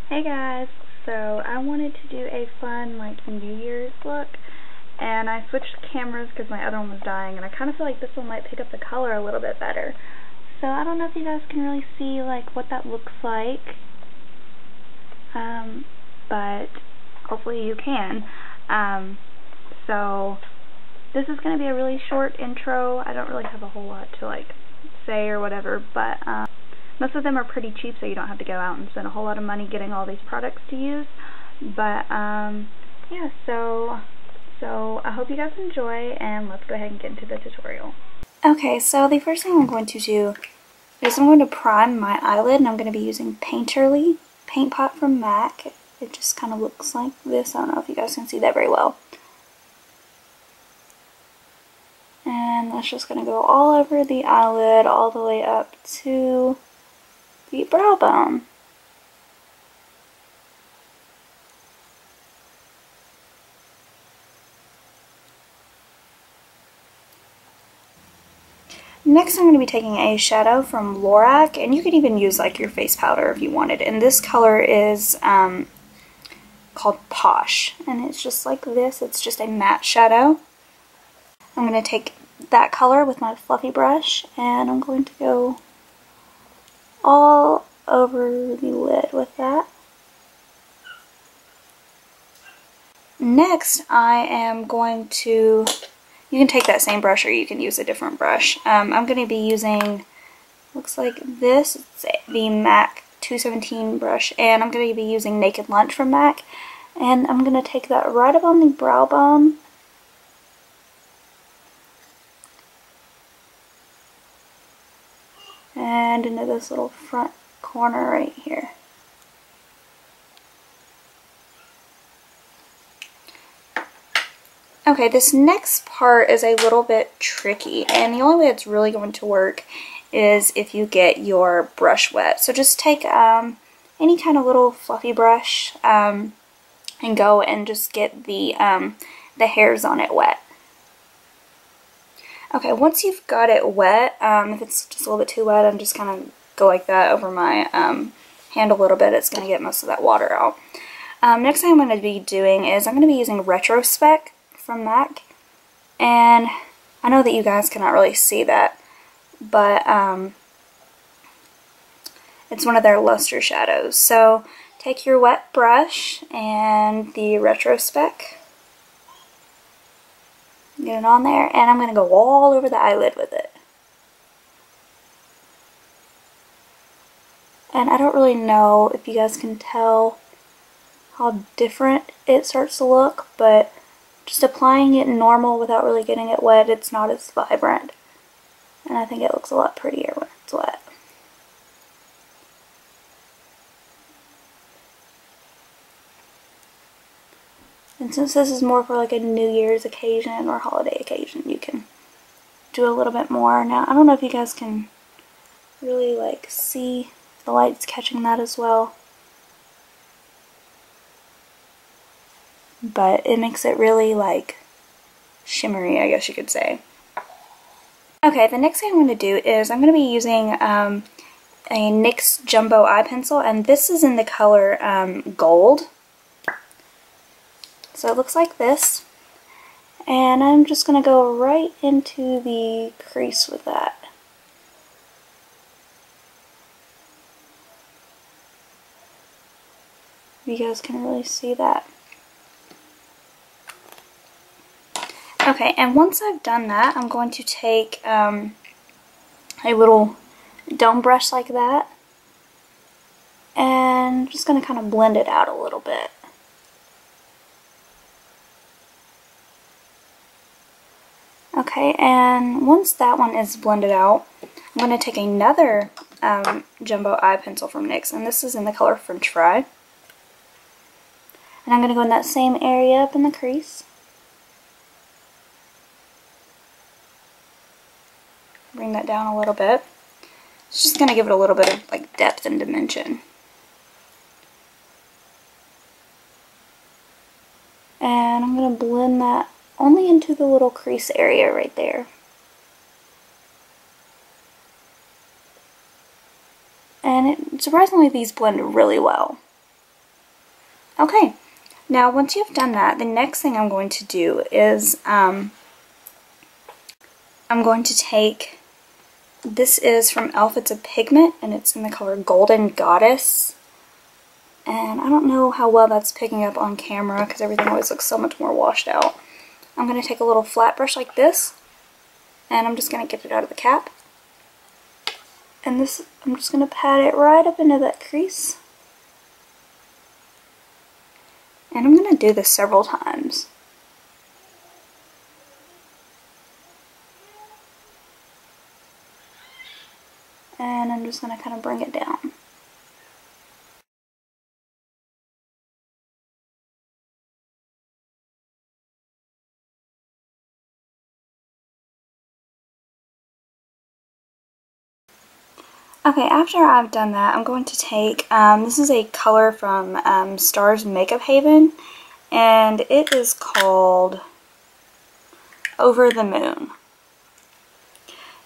Hey guys, so I wanted to do a fun New Year's look, and I switched cameras because my other one was dying, and I kind of feel like this one might pick up the color a little bit better. So I don't know if you guys can really see what that looks like, but hopefully you can. So this is going to be a really short intro. I don't really have a whole lot to say or whatever, but most of them are pretty cheap, so you don't have to go out and spend a whole lot of money getting all these products to use. But yeah, so I hope you guys enjoy, and let's go ahead and get into the tutorial. Okay, so the first thing I'm going to do is I'm going to prime my eyelid, and I'm going to be using Painterly Paint Pot from MAC. It just kind of looks like this. I don't know if you guys can see that very well. And that's just going to go all over the eyelid, all the way up to the brow bone. Next I'm going to be taking a shadow from Lorac, and you could even use your face powder if you wanted. And this color is called Posh, and it's just like this. It's just a matte shadow. I'm going to take that color with my fluffy brush, and I'm going to go all over the lid with that. Next, I am going to, you can take that same brush or you can use a different brush. I'm going to be using, looks like this, it's the MAC 217 brush, and I'm going to be using Naked Lunch from MAC, and I'm going to take that right up on the brow bone. And into this little front corner right here. Okay, this next part is a little bit tricky, and the only way it's really going to work is if you get your brush wet. So just take any kind of little fluffy brush and go and just get the hairs on it wet. Okay, once you've got it wet, if it's just a little bit too wet, I'm just kind of go like that over my hand a little bit. It's going to get most of that water out. Next thing I'm going to be doing is I'm going to be using Retrospec from MAC, and I know that you guys cannot really see that, but it's one of their luster shadows. So take your wet brush and the Retrospec, get it on there, and I'm going to go all over the eyelid with it. And I don't really know if you guys can tell how different it starts to look, but just applying it normal without really getting it wet, it's not as vibrant. And I think it looks a lot prettier when it's wet. And since this is more for a New Year's occasion or holiday occasion, you can do a little bit more. Now, I don't know if you guys can really see the light's catching that as well, but it makes it really shimmery, I guess you could say. Okay, the next thing I'm going to do is I'm going to be using a NYX Jumbo Eye Pencil, and this is in the color Gold. So it looks like this, and I'm just going to go right into the crease with that. You guys can really see that. Okay, and once I've done that, I'm going to take a little dome brush like that, and just going to kind of blend it out a little bit. Okay, and once that one is blended out, I'm going to take another Jumbo Eye Pencil from NYX, and this is in the color French Fry. And I'm going to go in that same area up in the crease. Bring that down a little bit. It's just going to give it a little bit of depth and dimension. And I'm going to blend that only into the little crease area right there. And surprisingly, these blend really well. Okay, now once you've done that, the next thing I'm going to do is I'm going to take, this is from e.l.f. It's a pigment and it's in the color Golden Goddess. And I don't know how well that's picking up on camera because everything always looks so much more washed out. I'm going to take a little flat brush like this and I'm just going to get it out of the cap. And this, I'm just going to pat it right up into that crease. And I'm going to do this several times. And I'm just going to kind of bring it down. Okay, after I've done that, I'm going to take, this is a color from Star's Makeup Haven, and it is called Over the Moon.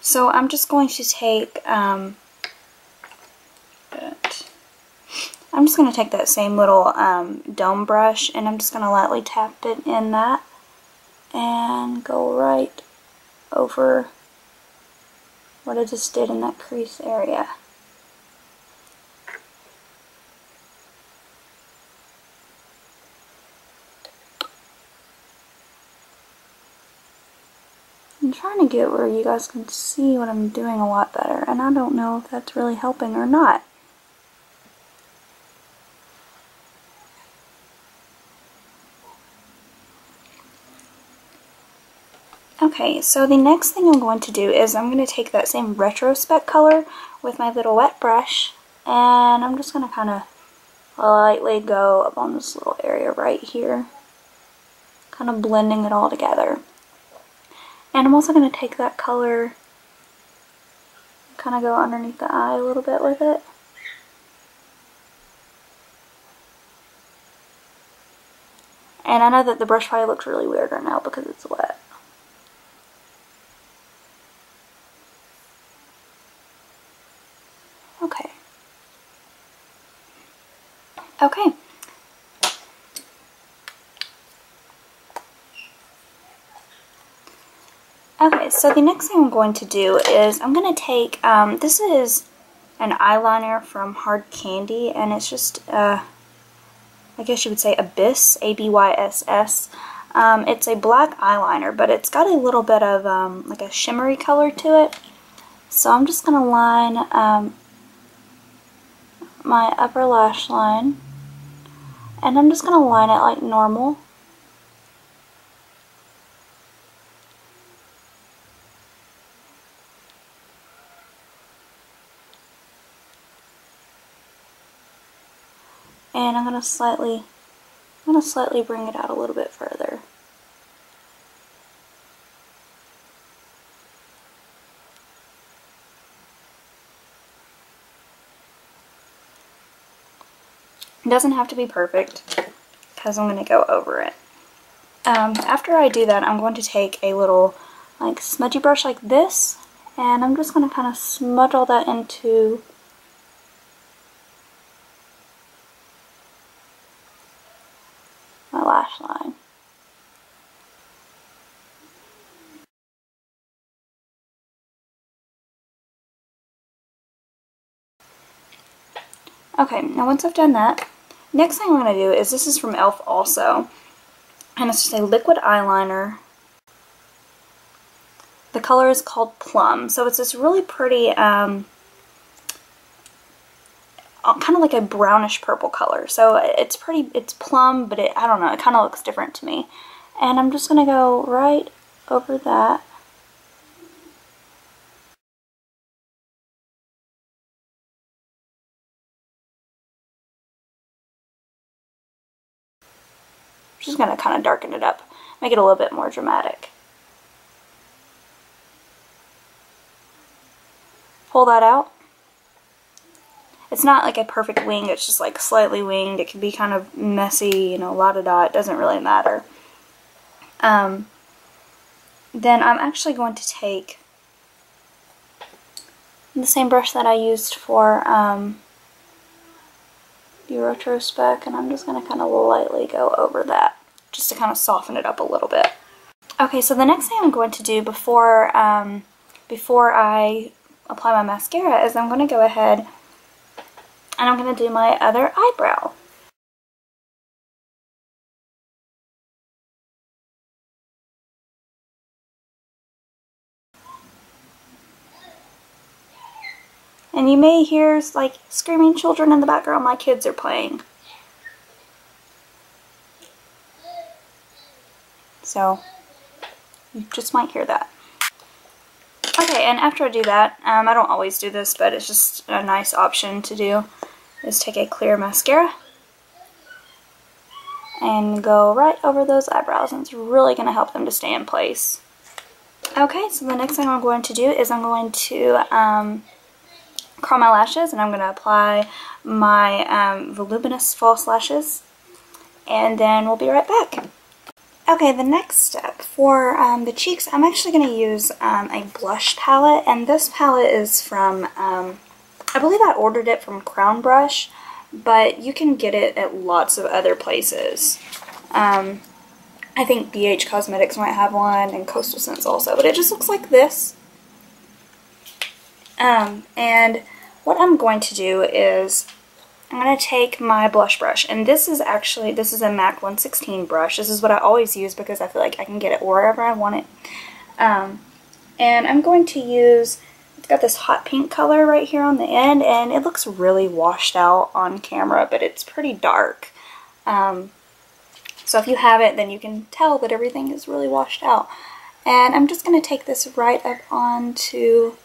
So I'm just going to take, I'm just going to take that same little dome brush, and I'm just going to lightly tap it in that, and go right over what I just did in that crease area. I'm trying to get where you guys can see what I'm doing a lot better, and I don't know if that's really helping or not. Okay, so the next thing I'm going to do is I'm going to take that same retrospect color with my little wet brush, and I'm just going to kind of lightly go up on this little area right here, kind of blending it all together. And I'm also going to take that color, kind of go underneath the eye a little bit with it. And I know that the brush probably looks really weird right now because it's wet. Okay. Okay. Okay, so the next thing I'm going to do is I'm going to take, this is an eyeliner from Hard Candy, and it's just, I guess you would say Abyss, A-B-Y-S-S. It's a black eyeliner, but it's got a little bit of like a shimmery color to it. So I'm just going to line my upper lash line, and I'm just going to line it like normal. And I'm going to slightly bring it out a little bit further. It doesn't have to be perfect because I'm going to go over it. After I do that, I'm going to take a little like smudgy brush like this, and I'm just going to kind of smudge all that into my lash line. Okay, now once I've done that, next thing I'm going to do is, this is from e.l.f. also, and it's just a liquid eyeliner. The color is called Plum, so it's this really pretty, kind of like a brownish purple color. So it's pretty, it's plum, but I don't know, it kind of looks different to me. And I'm just going to go right over that. Just going to kind of darken it up, make it a little bit more dramatic. Pull that out. It's not like a perfect wing, it's just like slightly winged. It can be kind of messy, you know, la-da-da, it doesn't really matter. Then I'm actually going to take the same brush that I used for retro spec, and I'm just going to kind of lightly go over that just to kind of soften it up a little bit. Okay, so the next thing I'm going to do before I apply my mascara is I'm going to go ahead and I'm going to do my other eyebrow. And you may hear like screaming children in the background. My kids are playing. So you just might hear that. Okay, and after I do that, I don't always do this, but it's just a nice option to do, is take a clear mascara and go right over those eyebrows, and it's really going to help them to stay in place. Okay, so the next thing I'm going to do is I'm going to curl my lashes, and I'm going to apply my voluminous false lashes, and then we'll be right back. Okay, the next step for the cheeks, I'm actually going to use a blush palette, and this palette is from, I believe I ordered it from Crown Brush, but you can get it at lots of other places. I think BH Cosmetics might have one, and Coastal Scents also, but it just looks like this. And what I'm going to do is I'm going to take my blush brush, and this is a MAC 116 brush. This is what I always use because I feel like I can get it wherever I want it. And I'm going to use, it's got this hot pink color right here on the end, and it looks really washed out on camera, but it's pretty dark. So if you have it, then you can tell that everything is really washed out. And I'm just going to take this right up onto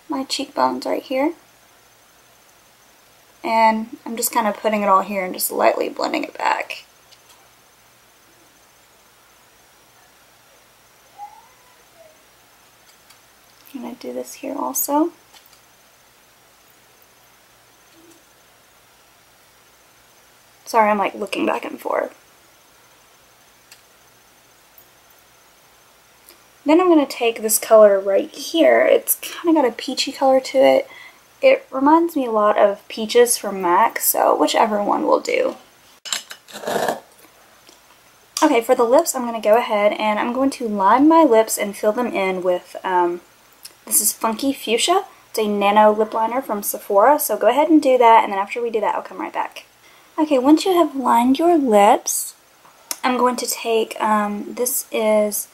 my cheekbones right here. And I'm just kind of putting it all here and just lightly blending it back. I'm going to do this here also. Sorry, I'm like looking back and forth. Then I'm going to take this color right here. It's kind of got a peachy color to it. It reminds me a lot of Peaches from MAC, so whichever one will do. Okay, for the lips, I'm going to go ahead and I'm going to line my lips and fill them in with, this is Funky Fuchsia. It's a nano lip liner from Sephora, so go ahead and do that, and then after we do that, I'll come right back. Okay, once you have lined your lips, I'm going to take, this is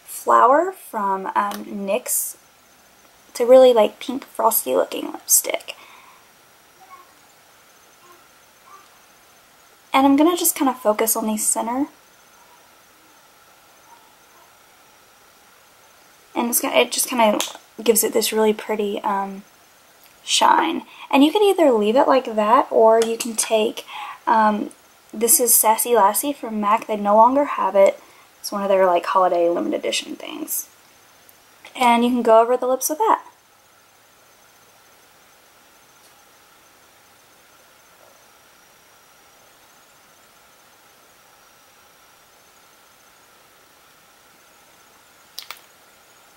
Flower from NYX. It's a really like pink frosty looking lipstick. And I'm going to just kind of focus on the center. And it just kind of gives it this really pretty shine. And you can either leave it like that, or you can take, this is Sassy Lassie from MAC. They no longer have it. It's one of their like holiday limited edition things. And you can go over the lips with that.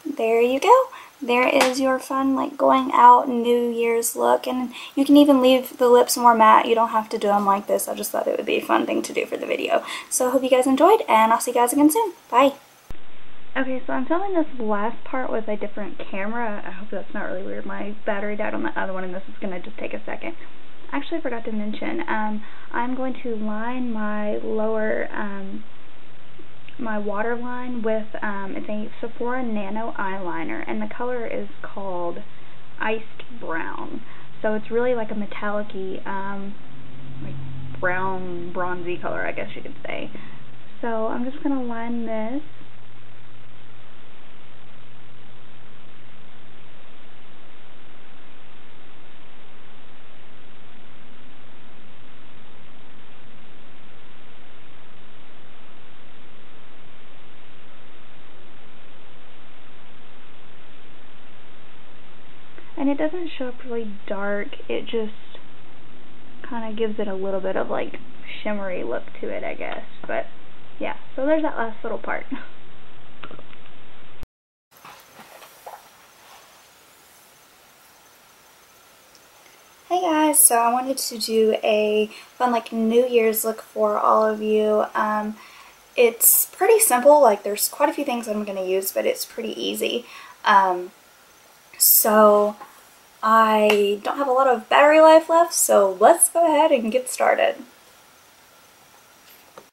There you go. There is your fun like going out New Year's look, and you can even leave the lips more matte. You don't have to do them like this. I just thought it would be a fun thing to do for the video. So I hope you guys enjoyed, and I'll see you guys again soon. Bye! Okay, so I'm filming this last part with a different camera. I hope that's not really weird. My battery died on the other one, and this is going to just take a second. Actually, I forgot to mention, I'm going to line my lower, my waterline with, it's a Sephora Nano eyeliner, and the color is called Iced Brown. So it's really like a metallic-y, like brown, bronzy color, I guess you could say. So I'm just going to line this. And it doesn't show up really dark, it just kind of gives it a little bit of like shimmery look to it, I guess. But yeah, so there's that last little part. Hey guys, so I wanted to do a fun like New Year's look for all of you. It's pretty simple, like there's quite a few things I'm going to use, but it's pretty easy. So I don't have a lot of battery life left, so let's go ahead and get started.